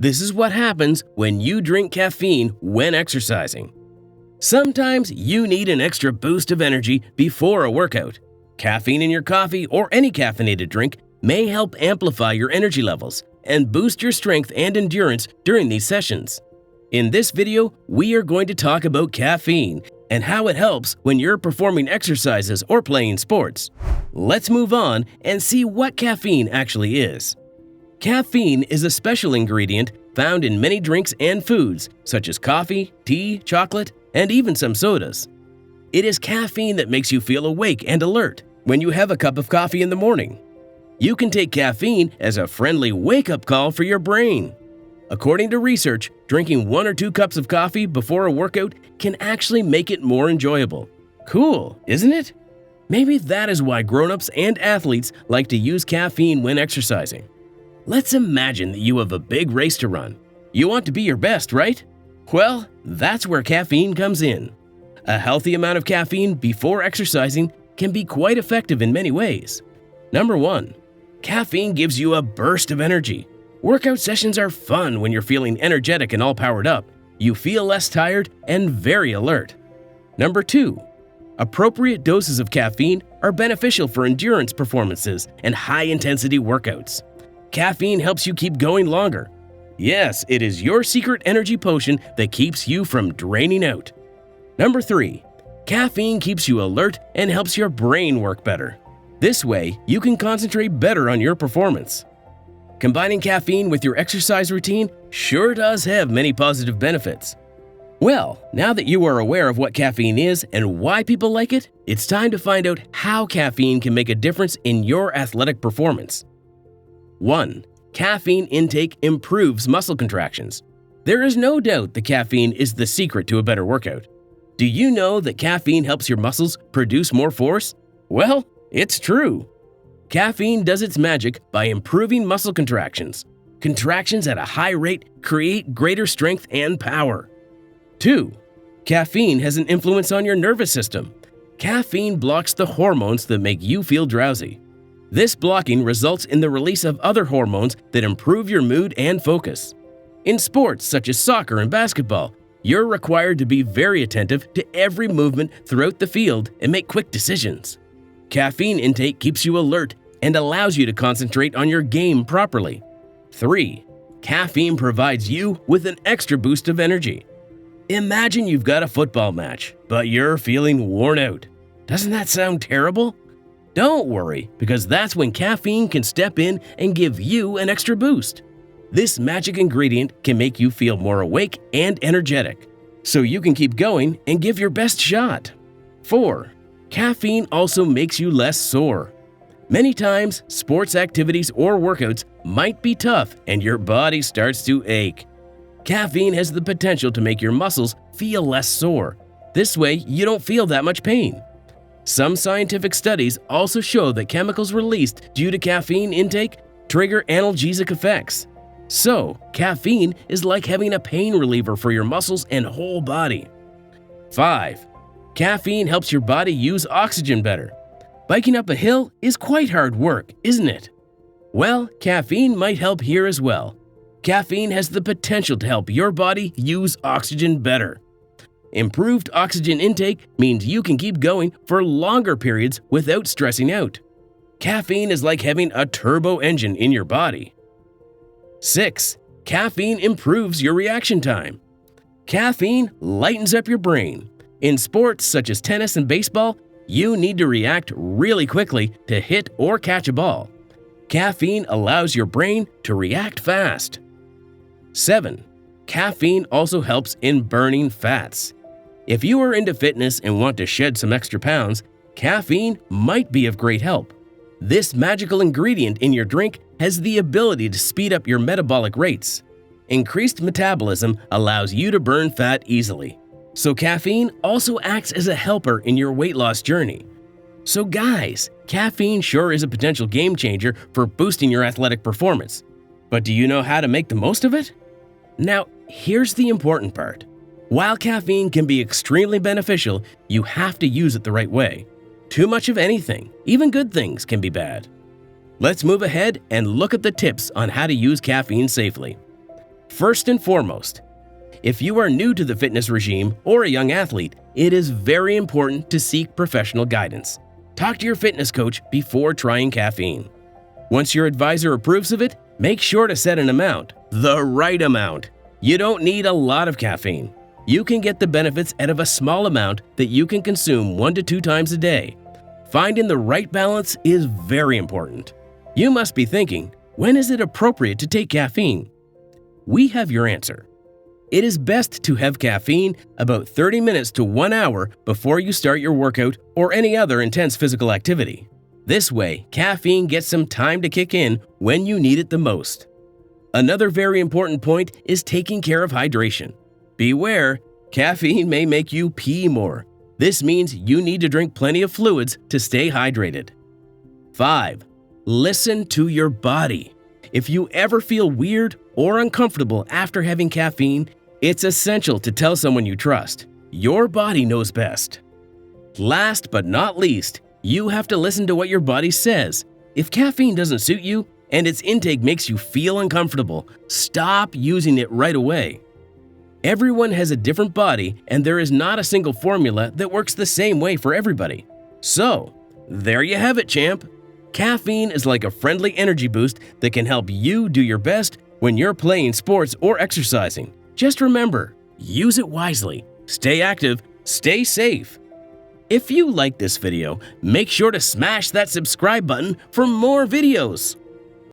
This is what happens when you drink caffeine when exercising. Sometimes you need an extra boost of energy before a workout. Caffeine in your coffee or any caffeinated drink may help amplify your energy levels and boost your strength and endurance during these sessions. In this video, we are going to talk about caffeine and how it helps when you're performing exercises or playing sports. Let's move on and see what caffeine actually is. Caffeine is a special ingredient found in many drinks and foods, such as coffee, tea, chocolate, and even some sodas. It is caffeine that makes you feel awake and alert when you have a cup of coffee in the morning. You can take caffeine as a friendly wake-up call for your brain. According to research, drinking 1 or 2 cups of coffee before a workout can actually make it more enjoyable. Cool, isn't it? Maybe that is why grown-ups and athletes like to use caffeine when exercising. Let's imagine that you have a big race to run. You want to be your best, right? Well, that's where caffeine comes in. A healthy amount of caffeine before exercising can be quite effective in many ways. Number 1. Caffeine gives you a burst of energy. Workout sessions are fun when you're feeling energetic and all powered up. You feel less tired and very alert. Number 2. Appropriate doses of caffeine are beneficial for endurance performances and high-intensity workouts. Caffeine helps you keep going longer. Yes, it is your secret energy potion that keeps you from draining out. Number 3. Caffeine keeps you alert and helps your brain work better. This way, you can concentrate better on your performance. Combining caffeine with your exercise routine sure does have many positive benefits. Well, now that you are aware of what caffeine is and why people like it, it's time to find out how caffeine can make a difference in your athletic performance. 1. Caffeine intake improves muscle contractions. There is no doubt that caffeine is the secret to a better workout. Do you know that caffeine helps your muscles produce more force? Well, it's true. Caffeine does its magic by improving muscle contractions. Contractions at a high rate create greater strength and power. 2. Caffeine has an influence on your nervous system. Caffeine blocks the hormones that make you feel drowsy. This blocking results in the release of other hormones that improve your mood and focus. In sports such as soccer and basketball, you're required to be very attentive to every movement throughout the field and make quick decisions. Caffeine intake keeps you alert and allows you to concentrate on your game properly. 3. Caffeine provides you with an extra boost of energy. Imagine you've got a football match, but you're feeling worn out. Doesn't that sound terrible? Don't worry, because that's when caffeine can step in and give you an extra boost. This magic ingredient can make you feel more awake and energetic, so you can keep going and give your best shot. 4. Caffeine also makes you less sore. Many times, sports activities or workouts might be tough and your body starts to ache. Caffeine has the potential to make your muscles feel less sore. This way, you don't feel that much pain. Some scientific studies also show that chemicals released due to caffeine intake trigger analgesic effects. So, caffeine is like having a pain reliever for your muscles and whole body. 5. Caffeine helps your body use oxygen better. Biking up a hill is quite hard work, isn't it? Well, caffeine might help here as well. Caffeine has the potential to help your body use oxygen better. Improved oxygen intake means you can keep going for longer periods without stressing out. Caffeine is like having a turbo engine in your body. 6. Caffeine improves your reaction time. Caffeine lightens up your brain. In sports such as tennis and baseball, you need to react really quickly to hit or catch a ball. Caffeine allows your brain to react fast. 7. Caffeine also helps in burning fats. If you are into fitness and want to shed some extra pounds, caffeine might be of great help. This magical ingredient in your drink has the ability to speed up your metabolic rates. Increased metabolism allows you to burn fat easily. So caffeine also acts as a helper in your weight loss journey. So guys, caffeine sure is a potential game changer for boosting your athletic performance. But do you know how to make the most of it? Now, here's the important part. While caffeine can be extremely beneficial, you have to use it the right way. Too much of anything, even good things, can be bad. Let's move ahead and look at the tips on how to use caffeine safely. First and foremost, if you are new to the fitness regime or a young athlete, it is very important to seek professional guidance. Talk to your fitness coach before trying caffeine. Once your advisor approves of it, make sure to set an amount, the right amount. You don't need a lot of caffeine. You can get the benefits out of a small amount that you can consume 1 to 2 times a day. Finding the right balance is very important. You must be thinking, when is it appropriate to take caffeine? We have your answer. It is best to have caffeine about 30 minutes to 1 hour before you start your workout or any other intense physical activity. This way, caffeine gets some time to kick in when you need it the most. Another very important point is taking care of hydration. Beware, caffeine may make you pee more. This means you need to drink plenty of fluids to stay hydrated. 5. Listen to your body. If you ever feel weird or uncomfortable after having caffeine, it's essential to tell someone you trust. Your body knows best. Last but not least, you have to listen to what your body says. If caffeine doesn't suit you and its intake makes you feel uncomfortable, stop using it right away. Everyone has a different body, and there is not a single formula that works the same way for everybody. So, there you have it, champ. Caffeine is like a friendly energy boost that can help you do your best when you're playing sports or exercising. Just remember, use it wisely, stay active, stay safe. If you like this video, make sure to smash that subscribe button for more videos.